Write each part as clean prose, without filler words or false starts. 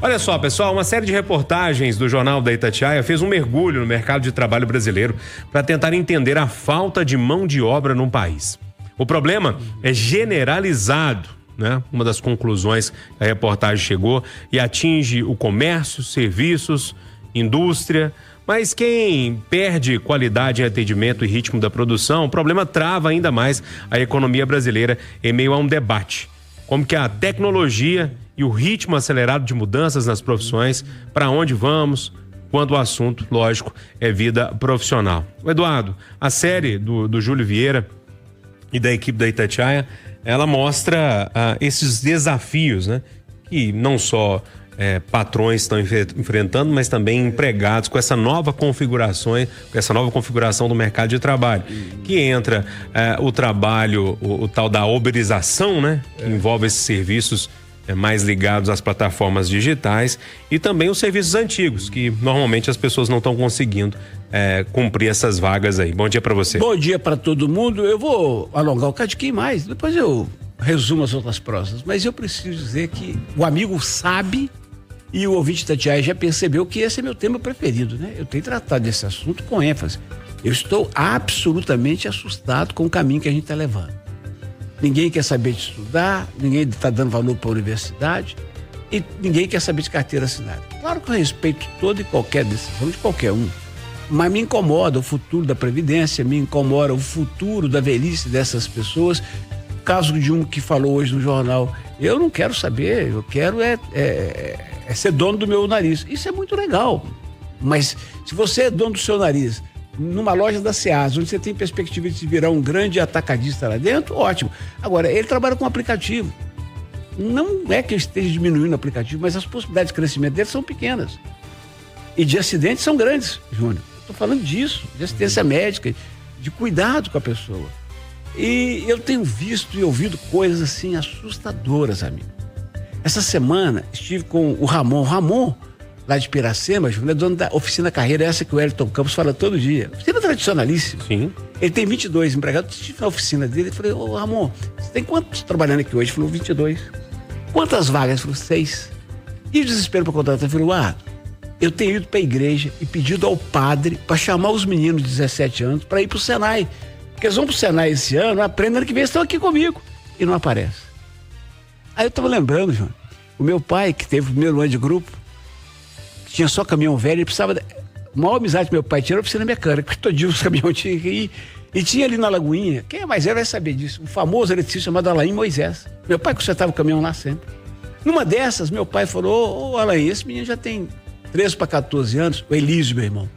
Olha só, pessoal, uma série de reportagens do Jornal da Itatiaia fez um mergulho no mercado de trabalho brasileiro para tentar entender a falta de mão de obra no país. O problema é generalizado, né? Uma das conclusões que a reportagem chegou, e atinge o comércio, serviços, indústria. Mas quem perde qualidade em atendimento e ritmo da produção, o problema trava ainda mais a economia brasileira em meio a um debate. Como que a tecnologia e o ritmo acelerado de mudanças nas profissões, para onde vamos, quando o assunto, lógico, é vida profissional. Eduardo, a série do Júlio Vieira e da equipe da Itatiaia, ela mostra esses desafios, né? Que não só patrões estão enfrentando, mas também empregados com essa nova configuração do mercado de trabalho, que entra o trabalho, o tal da uberização, né? Que envolve esses serviços mais ligados às plataformas digitais, e também os serviços antigos, que normalmente as pessoas não estão conseguindo cumprir essas vagas aí. Bom dia para você. Bom dia para todo mundo. Eu vou alongar o cadiquinho mais, depois eu resumo as outras prosas, mas eu preciso dizer que o amigo sabe, e o ouvinte Itatiaia já percebeu que esse é meu tema preferido, né? Eu tenho tratado desse assunto com ênfase. Eu estou absolutamente assustado com o caminho que a gente está levando. Ninguém quer saber de estudar, ninguém está dando valor para a universidade e ninguém quer saber de carteira assinada. Claro que eu respeito toda e qualquer decisão de qualquer um, mas me incomoda o futuro da Previdência, me incomoda o futuro da velhice dessas pessoas. O caso de um que falou hoje no jornal, eu não quero saber, eu quero ser dono do meu nariz. Isso é muito legal, mas se você é dono do seu nariz numa loja da Ceasa, onde você tem perspectiva de se virar um grande atacadista lá dentro, ótimo. Agora, ele trabalha com aplicativo. Não é que eu esteja diminuindo o aplicativo, mas as possibilidades de crescimento dele são pequenas. E de acidentes são grandes, Júnior. Estou falando disso, de assistência médica, de cuidado com a pessoa. E eu tenho visto e ouvido coisas assim assustadoras, amigo. Essa semana estive com o Ramon, lá de Piracema, é dono da oficina Carreira, essa que o Wellington Campos fala todo dia. Oficina tradicionalíssima. Sim. Ele tem 22 empregados. Estive na oficina dele e falei, ô Ramon, você tem quantos trabalhando aqui hoje? Ele falou, 22. Quantas vagas? Ele falou, 6. E o desespero para contratar? Ele falou, eu tenho ido para a igreja e pedido ao padre para chamar os meninos de 17 anos para ir para o Senai. Porque eles vão para o Senai esse ano, aprendem ano que vem, eles estão aqui comigo. E não aparece. Aí eu estava lembrando, João, o meu pai, que teve o primeiro ano de grupo, tinha só caminhão velho, ele precisava... A maior amizade que meu pai tinha era a oficina mecânica, porque todo dia os caminhões tinham que ir. E tinha ali na Lagoinha, quem é mais velho vai saber disso, um famoso eletricista chamado Alain Moisés. Meu pai consertava o caminhão lá sempre. Numa dessas, meu pai falou, ô Alain, esse menino já tem 13 para 14 anos, o Elísio, meu irmão.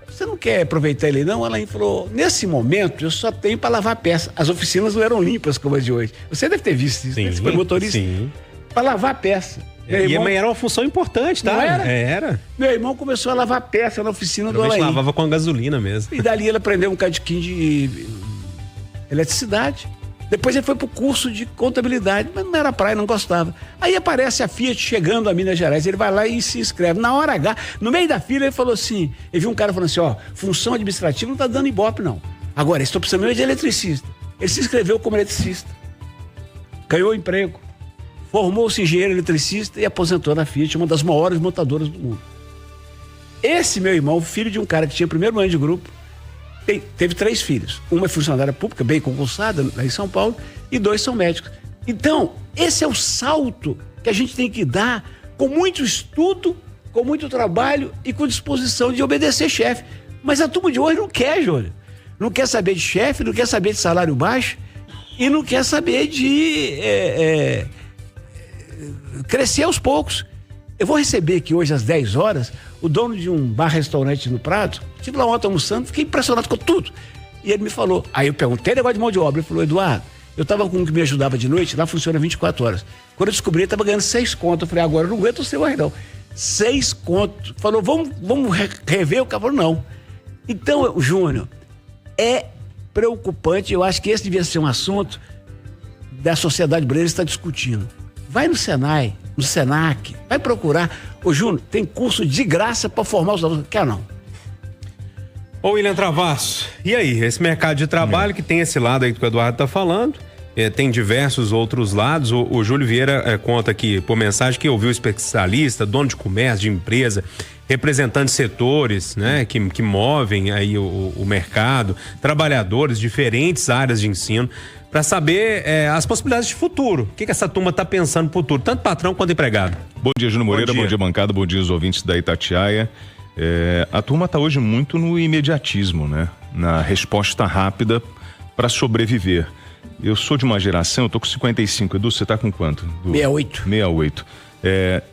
Você não quer aproveitar ele não? O Alain falou, nesse momento eu só tenho para lavar peça. As oficinas não eram limpas como as de hoje. Você deve ter visto isso, né? Você foi motorista? Sim. Para lavar peça. Mas era uma função importante, tá? Não era? Era. Meu irmão começou a lavar peça na oficina do Alain. Lavava com a gasolina mesmo. E dali ele aprendeu um cadiquinho de eletricidade. Depois ele foi pro curso de contabilidade, mas não era praia, não gostava. Aí aparece a Fiat chegando a Minas Gerais, ele vai lá e se inscreve. Na hora H, no meio da fila, ele falou assim, ele viu um cara falando assim, função administrativa não tá dando ibope, não. Agora, estou precisando de eletricista. Ele se inscreveu como eletricista. Ganhou emprego. Formou-se engenheiro eletricista e aposentou na Fiat, uma das maiores montadoras do mundo. Esse meu irmão, filho de um cara que tinha primeiro ano de grupo, teve 3 filhos. Uma é funcionária pública, bem concursada, lá em São Paulo, e 2 são médicos. Então, esse é o salto que a gente tem que dar com muito estudo, com muito trabalho e com disposição de obedecer chefe. Mas a turma de hoje não quer, Júlio. Não quer saber de chefe, não quer saber de salário baixo e não quer saber de crescer aos poucos. Eu vou receber aqui hoje às 10 horas o dono de um bar-restaurante no Prado. Estive lá ontem almoçando, fiquei impressionado com tudo. E ele me falou, aí eu perguntei negócio de mão de obra, ele falou, Eduardo, eu estava com um que me ajudava de noite, lá funciona 24 horas. Quando eu descobri, ele estava ganhando 6 contos. Eu falei, agora eu não aguento o seu aí não. 6 contos. Falou, vamos rever? O cara falou, não. Então, Júnior, é preocupante, eu acho que esse devia ser um assunto da sociedade brasileira está discutindo. Vai no Senai, no Senac, vai procurar. Ô Júnior, tem curso de graça para formar os alunos. Quer não? Ô William Travasso, e aí, esse mercado de trabalho que tem esse lado aí que o Eduardo tá falando, tem diversos outros lados. O Júlio Vieira conta aqui por mensagem que ouviu especialista, dono de comércio, de empresa, representantes de setores, né, que movem aí o mercado, trabalhadores, diferentes áreas de ensino, para saber as possibilidades de futuro. O que essa turma está pensando no futuro, tanto patrão quanto empregado? Bom dia, Júnior Moreira, bom dia bancada, bom dia os ouvintes da Itatiaia. A turma está hoje muito no imediatismo, né? Na resposta rápida para sobreviver. Eu sou de uma geração, eu tô com 55, Edu, você tá com quanto? 68. 68.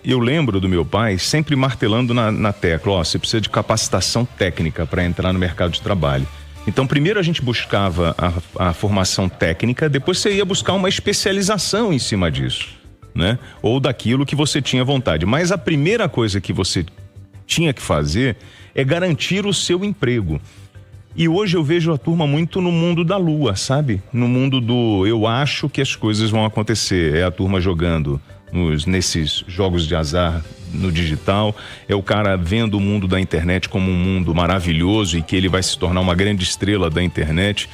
Eu lembro do meu pai sempre martelando na tecla, você precisa de capacitação técnica para entrar no mercado de trabalho. Então, primeiro a gente buscava a formação técnica, depois você ia buscar uma especialização em cima disso, né? Ou daquilo que você tinha vontade. Mas a primeira coisa que você tinha que fazer é garantir o seu emprego. E hoje eu vejo a turma muito no mundo da lua, sabe? No mundo do eu acho que as coisas vão acontecer. É a turma jogando nesses jogos de azar no digital, é o cara vendo o mundo da internet como um mundo maravilhoso e que ele vai se tornar uma grande estrela da internet.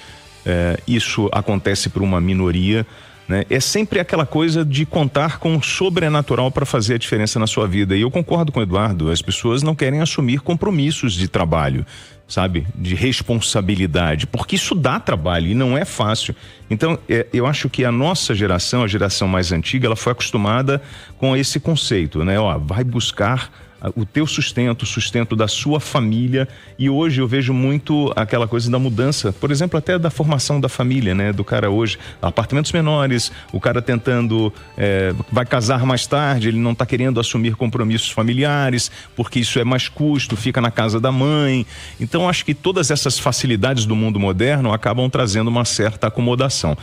Isso acontece por uma minoria, né? É sempre aquela coisa de contar com o sobrenatural para fazer a diferença na sua vida. E eu concordo com o Eduardo, as pessoas não querem assumir compromissos de trabalho, sabe? De responsabilidade, porque isso dá trabalho e não é fácil. Então, eu acho que a nossa geração, a geração mais antiga, ela foi acostumada com esse conceito, né? Vai buscar o teu sustento, o sustento da sua família, e hoje eu vejo muito aquela coisa da mudança, por exemplo, até da formação da família, né? Do cara hoje, apartamentos menores, o cara tentando, vai casar mais tarde, ele não está querendo assumir compromissos familiares, porque isso é mais custo, fica na casa da mãe. Então acho que todas essas facilidades do mundo moderno acabam trazendo uma certa acomodação.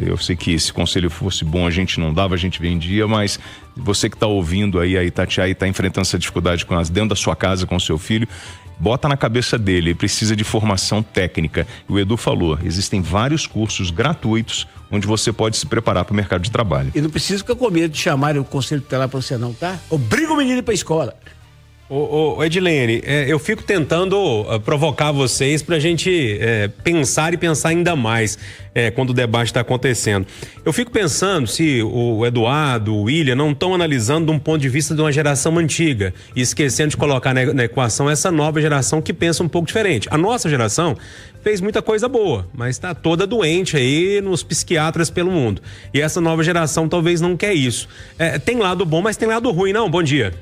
Eu sei que esse conselho fosse bom, a gente não dava, a gente vendia, mas você que está ouvindo aí a Itatiaia e está enfrentando essa dificuldade dentro da sua casa com o seu filho, bota na cabeça dele, ele precisa de formação técnica. O Edu falou, existem vários cursos gratuitos onde você pode se preparar para o mercado de trabalho. E não precisa ficar com medo de chamar o conselho tutelar para você não, tá? Obriga o menino a ir para a escola. Ô Edilene, eu fico tentando provocar vocês pra gente pensar ainda mais quando o debate está acontecendo. Eu fico pensando se o Eduardo, o William não estão analisando de um ponto de vista de uma geração antiga e esquecendo de colocar na equação essa nova geração que pensa um pouco diferente. A nossa geração fez muita coisa boa, mas está toda doente aí nos psiquiatras pelo mundo. E essa nova geração talvez não quer isso. Tem lado bom, mas tem lado ruim, não? Bom dia.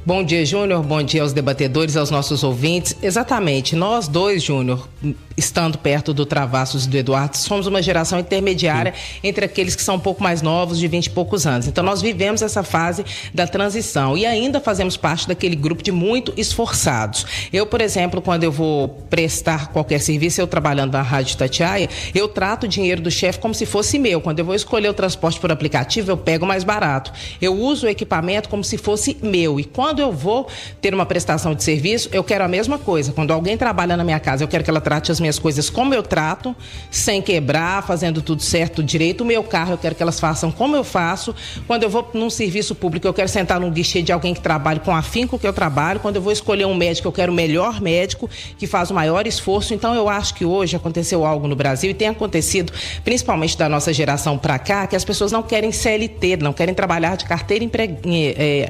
Bom dia, Júnior. Bom dia aos debatedores, aos nossos ouvintes. Exatamente. Nós dois, Júnior, estando perto do Travassos e do Eduardo, somos uma geração intermediária entre aqueles que são um pouco mais novos, de 20 e poucos anos. Então, nós vivemos essa fase da transição e ainda fazemos parte daquele grupo de muito esforçados. Eu, por exemplo, quando eu vou prestar qualquer serviço, eu trabalhando na Rádio Itatiaia, eu trato o dinheiro do chefe como se fosse meu. Quando eu vou escolher o transporte por aplicativo, eu pego mais barato. Eu uso o equipamento como se fosse meu. E quando eu vou ter uma prestação de serviço, eu quero a mesma coisa. Quando alguém trabalha na minha casa, eu quero que ela trate as minhas coisas como eu trato, sem quebrar, fazendo tudo certo, direito. O meu carro, eu quero que elas façam como eu faço. Quando eu vou num serviço público, eu quero sentar num guichê de alguém que trabalhe com afinco que eu trabalho. Quando eu vou escolher um médico, eu quero o melhor médico, que faz o maior esforço. Então, eu acho que hoje aconteceu algo no Brasil, e tem acontecido, principalmente da nossa geração para cá, que as pessoas não querem CLT, não querem trabalhar de carteira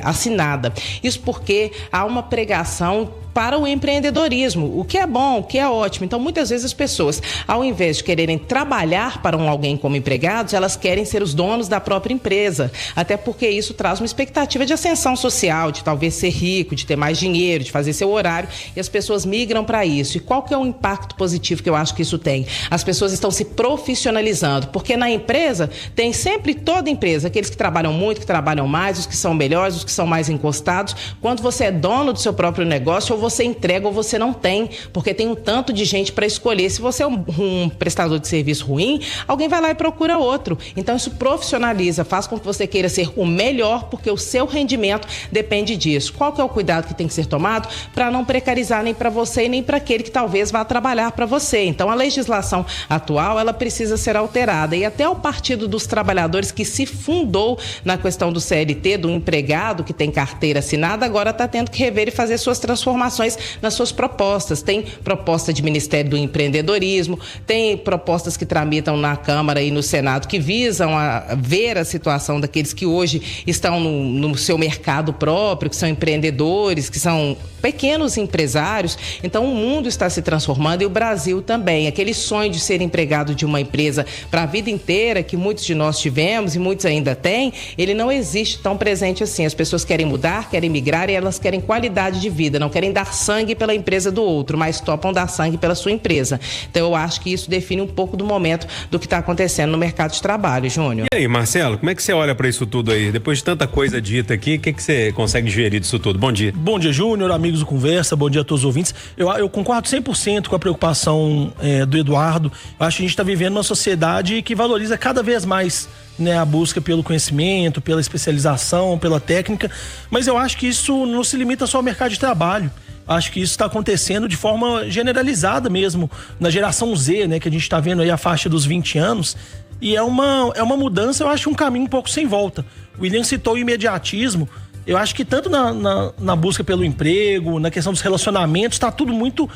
assinada. Isso porque há uma pregação para o empreendedorismo, o que é bom, o que é ótimo. Então, muitas vezes as pessoas, ao invés de quererem trabalhar para alguém como empregados, elas querem ser os donos da própria empresa, até porque isso traz uma expectativa de ascensão social, de talvez ser rico, de ter mais dinheiro, de fazer seu horário, e as pessoas migram para isso. E qual que é o impacto positivo que eu acho que isso tem? As pessoas estão se profissionalizando, porque na empresa tem sempre, toda empresa, aqueles que trabalham muito, que trabalham mais, os que são melhores, os que são mais encostados. Quando você é dono do seu próprio negócio, ou você entrega ou você não tem, porque tem um tanto de gente para escolher. Se você é um prestador de serviço ruim, alguém vai lá e procura outro. Então isso profissionaliza, faz com que você queira ser o melhor, porque o seu rendimento depende disso. Qual que é o cuidado que tem que ser tomado para não precarizar nem para você e nem para aquele que talvez vá trabalhar para você? Então a legislação atual, ela precisa ser alterada, e até o Partido dos Trabalhadores, que se fundou na questão do CLT, do empregado que tem carteira assinada, agora está tendo que rever e fazer suas transformações transformações nas suas propostas. Tem proposta de Ministério do Empreendedorismo, tem propostas que tramitam na Câmara e no Senado que visam ver a situação daqueles que hoje estão no seu mercado próprio, que são empreendedores, que são pequenos empresários. Então o mundo está se transformando e o Brasil também. Aquele sonho de ser empregado de uma empresa para a vida inteira, que muitos de nós tivemos e muitos ainda têm, ele não existe tão presente assim. As pessoas querem mudar, querem migrar e elas querem qualidade de vida, não querem dar sangue pela empresa do outro, mas topam dar sangue pela sua empresa. Então eu acho que isso define um pouco do momento do que está acontecendo no mercado de trabalho, Júnior. E aí, Marcelo, como é que você olha para isso tudo aí? Depois de tanta coisa dita aqui, o que você consegue gerir disso tudo? Bom dia. Bom dia, Júnior, amigos do Conversa, bom dia a todos os ouvintes. Eu concordo 100% com a preocupação do Eduardo. Eu acho que a gente está vivendo uma sociedade que valoriza cada vez mais, né, a busca pelo conhecimento, pela especialização, pela técnica, mas eu acho que isso não se limita só ao mercado de trabalho. Acho que isso está acontecendo de forma generalizada mesmo, na geração Z, né, que a gente está vendo aí a faixa dos 20 anos, e é uma mudança, eu acho um caminho um pouco sem volta. O William citou o imediatismo. Eu acho que tanto na busca pelo emprego, na questão dos relacionamentos, está tudo muito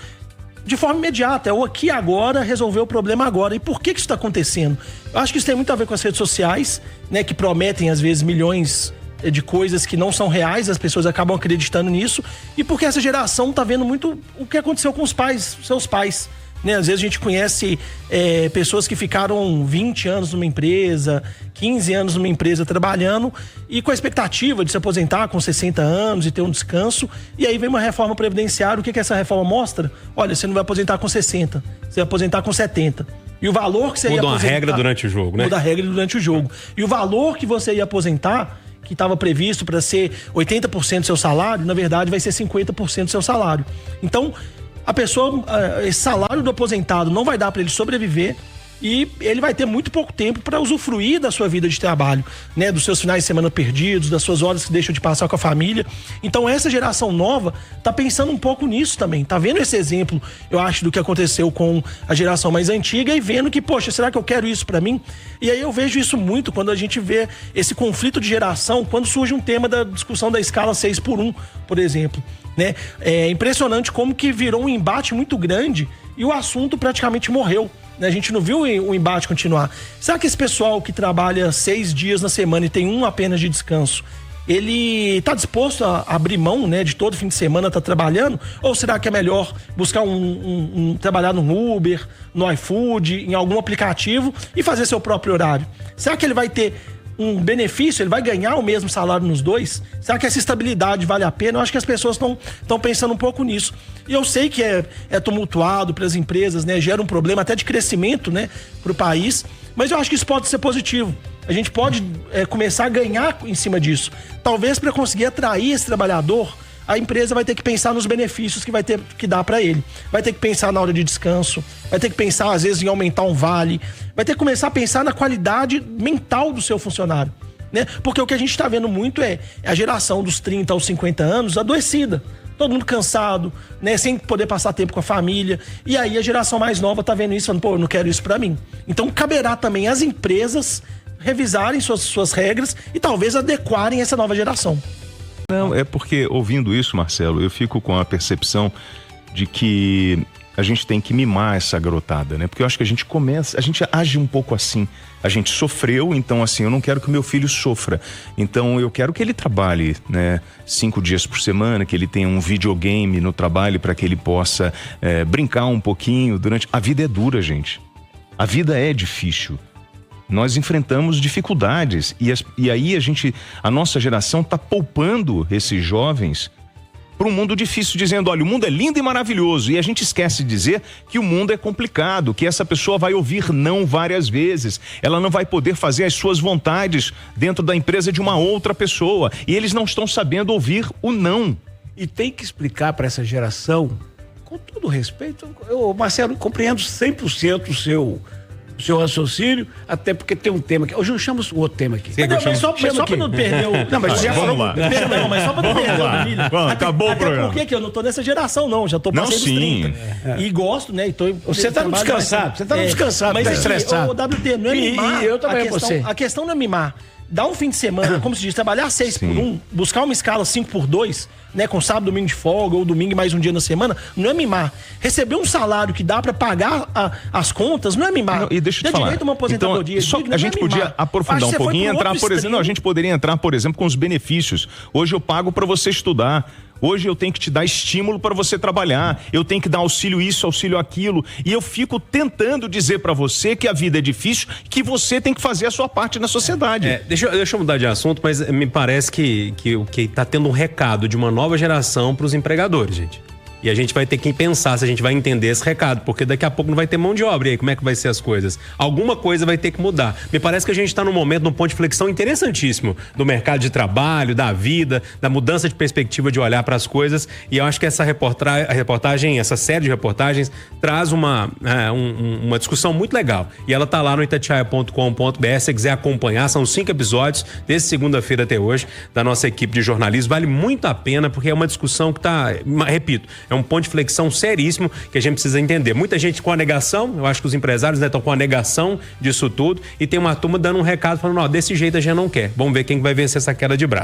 de forma imediata. É o aqui agora, resolver o problema agora. E por que isso está acontecendo? Eu acho que isso tem muito a ver com as redes sociais, né, que prometem às vezes milhões de coisas que não são reais, as pessoas acabam acreditando nisso. E porque essa geração está vendo muito o que aconteceu com os pais, seus pais. Né? Às vezes a gente conhece pessoas que ficaram 20 anos numa empresa, 15 anos numa empresa trabalhando e com a expectativa de se aposentar com 60 anos e ter um descanso. E aí vem uma reforma previdenciária. O que essa reforma mostra? Olha, você não vai aposentar com 60, você vai aposentar com 70. E o valor que você ia aposentar... Muda a regra durante o jogo, né? Muda a regra durante o jogo. E o valor que você ia aposentar, que estava previsto para ser 80% do seu salário, na verdade vai ser 50% do seu salário. Então, a pessoa, esse salário do aposentado não vai dar para ele sobreviver e ele vai ter muito pouco tempo para usufruir da sua vida de trabalho, né? Dos seus finais de semana perdidos, das suas horas que deixam de passar com a família. Então essa geração nova tá pensando um pouco nisso também, tá vendo esse exemplo, eu acho, do que aconteceu com a geração mais antiga e vendo que, poxa, será que eu quero isso para mim? E aí eu vejo isso muito quando a gente vê esse conflito de geração, quando surge um tema da discussão da escala 6x1, por exemplo. Né? É impressionante como que virou um embate muito grande e o assunto praticamente morreu. Né? A gente não viu o embate continuar. Será que esse pessoal que trabalha 6 dias na semana e tem um apenas de descanso, ele está disposto a abrir mão, né, de todo fim de semana estar trabalhando? Ou será que é melhor buscar trabalhar no Uber, no iFood, em algum aplicativo e fazer seu próprio horário? Será que ele vai ter um benefício, ele vai ganhar o mesmo salário nos dois? Será que essa estabilidade vale a pena? Eu acho que as pessoas estão pensando um pouco nisso. E eu sei que é tumultuado para as empresas, né? Gera um problema até de crescimento, né, para o país, mas eu acho que isso pode ser positivo. A gente pode começar a ganhar em cima disso. Talvez para conseguir atrair esse trabalhador, a empresa vai ter que pensar nos benefícios que vai ter que dar para ele. Vai ter que pensar na hora de descanso, vai ter que pensar às vezes em aumentar um vale, vai ter que começar a pensar na qualidade mental do seu funcionário, né? Porque o que a gente está vendo muito é a geração dos 30 aos 50 anos adoecida, todo mundo cansado, né? Sem poder passar tempo com a família. E aí a geração mais nova tá vendo isso, falando, pô, eu não quero isso para mim. Então caberá também às empresas revisarem suas regras e talvez adequarem essa nova geração. Não, é porque ouvindo isso, Marcelo, eu fico com a percepção de que a gente tem que mimar essa garotada, né? Porque eu acho que a gente age um pouco assim. A gente sofreu, então assim, eu não quero que o meu filho sofra. Então eu quero que ele trabalhe, né, 5 dias por semana, que ele tenha um videogame no trabalho para que ele possa brincar um pouquinho durante... A vida é dura, gente. A vida é difícil. Nós enfrentamos dificuldades e aí a nossa geração está poupando esses jovens para um mundo difícil, dizendo, olha, o mundo é lindo e maravilhoso, e a gente esquece de dizer que o mundo é complicado, que essa pessoa vai ouvir não várias vezes, ela não vai poder fazer as suas vontades dentro da empresa de uma outra pessoa, e eles não estão sabendo ouvir o não. E tem que explicar para essa geração, com todo respeito, Marcelo, compreendo 100% o seu raciocínio, até porque tem um tema aqui. Hoje não chama o outro tema aqui. Mas só para não perder o... Não, mas vamos lá. Perdão, mas só para não perder o milho. Acabou o programa. Até porque eu não tô nessa geração, não. Já tô passando dos 30. E gosto, né? Você tá descansado. Você tá descansado, mas tá estressado. O WT não é mimar. E eu também a questão não é mimar. dar um fim de semana, como se diz, trabalhar 6 por 1, buscar uma escala 5 por 2, né, com sábado, domingo de folga, ou domingo e mais um dia na semana, não é mimar. Receber um salário que dá pra pagar as contas, não é mimar. Não, e deixa eu te falar. Direito a uma aposentadoria. Então, a gente podia aprofundar um pouquinho e entrar, por exemplo, a gente poderia entrar, por exemplo, com os benefícios. Hoje eu pago pra você estudar. Hoje eu tenho que te dar estímulo para você trabalhar, eu tenho que dar auxílio isso, auxílio aquilo, e eu fico tentando dizer para você que a vida é difícil, que você tem que fazer a sua parte na sociedade. Deixa eu mudar de assunto, mas me parece que tá tendo um recado de uma nova geração para os empregadores, gente. E a gente vai ter que pensar se a gente vai entender esse recado, porque daqui a pouco não vai ter mão de obra. E aí, como é que vai ser as coisas? Alguma coisa vai ter que mudar. Me parece que a gente está num momento, num ponto de flexão interessantíssimo do mercado de trabalho, da vida, da mudança de perspectiva de olhar para as coisas. E eu acho que essa reportagem, essa série de reportagens, traz uma discussão muito legal. E ela tá lá no itatiaia.com.br. Se você quiser acompanhar, são 5 episódios, desde segunda-feira até hoje, da nossa equipe de jornalismo. Vale muito a pena, porque é uma discussão que tá, repito, é um ponto de flexão seríssimo que a gente precisa entender. Muita gente com a negação, eu acho que os empresários estão com a negação disso tudo, e tem uma turma dando um recado falando, desse jeito a gente não quer. Vamos ver quem vai vencer essa queda de braço.